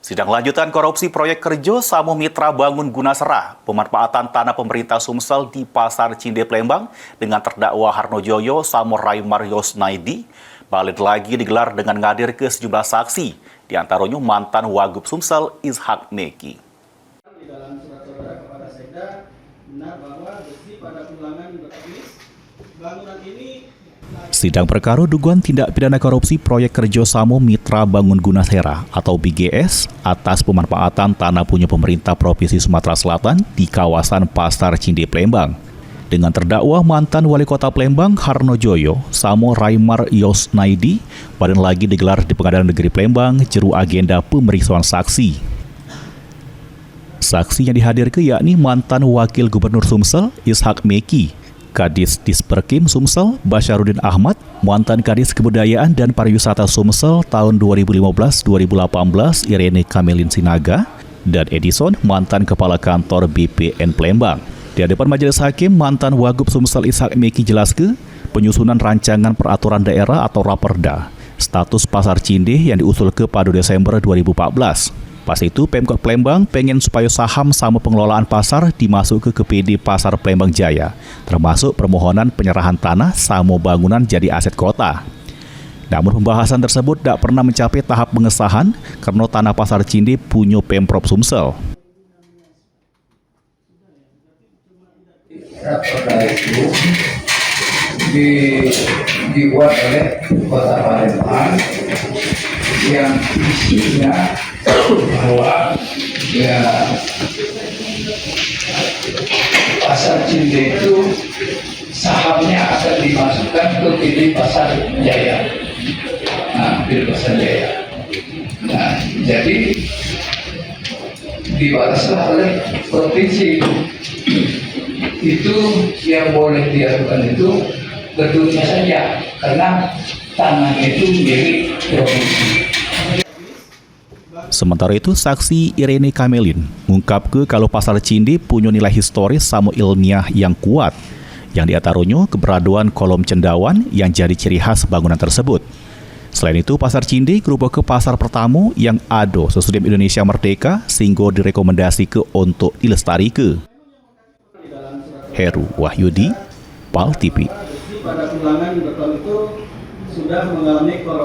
Sidang lanjutan korupsi proyek kerja Samo Mitra Bangun Gunasera, pemanfaatan tanah pemerintah Sumsel di Pasar Cinde Plembang dengan terdakwa Harnojoyo Samo Raimar Yosnaidi balik lagi digelar dengan ngadir ke sejumlah saksi, diantaranya mantan Wagub Sumsel Ishak Meki. Di dalam surat saudara kepada Sekda, benar bahwa besi pada ulangan bertulis bangunan ini. Sidang perkara dugaan tindak pidana korupsi proyek kerja Samo Mitra Bangun Gunasera atau BGS atas pemanfaatan tanah punya pemerintah Provinsi Sumatera Selatan di kawasan Pasar Cinde Plembang. Dengan terdakwa mantan Wali Kota Plembang Harnojoyo Samo Raimar Yosnaidi, badan lagi digelar di Pengadilan Negeri Plembang jeru agenda pemeriksaan saksi. Saksi yang dihadirkan yakni mantan Wakil Gubernur Sumsel Ishak Meki, Kadis Disperkim Sumsel Basyarudin Ahmad, mantan Kadis Kebudayaan dan Pariwisata Sumsel tahun 2015-2018 Irene Kamelin Sinaga, dan Edison, mantan Kepala Kantor BPN Plembang. Di hadapan majelis hakim, mantan Wagub Sumsel Ishak Meki jelaskan penyusunan rancangan peraturan daerah atau Raperda status Pasar Cinde yang diusul ke pada Desember 2014. Pas itu Pemkot Plembang pengen supaya saham sama pengelolaan pasar dimasuk ke PD Pasar Plembang Jaya, termasuk permohonan penyerahan tanah sama bangunan jadi aset kota. Namun pembahasan tersebut tidak pernah mencapai tahap pengesahan karena tanah Pasar Cinde punya Pemprov Sumsel. Raperda itu dibuat oleh Kota Palembang yang isinya bahwa Pasar Cinde itu sahamnya akan dimasukkan ke PD Pasar Jaya. PD Pasar Jaya. Nah, jadi dibalaslah oleh provinsi. Itu yang boleh dilakukan itu gedungnya saja, karena tanah itu milik provinsi. Sementara itu, saksi Irene Kamelin mengungkap kalau Pasar Cinde punya nilai historis sama ilmiah yang kuat, yang diantaranya keberadaan kolom cendawan yang jadi ciri khas bangunan tersebut. Selain itu, Pasar Cinde berubah ke pasar pertama yang ada sesudah Indonesia Merdeka sehingga direkomendasi ke untuk dilestarikan. Heru Wahyudi, PAL TV. Pada ulangan beton itu sudah mengalami korupsi.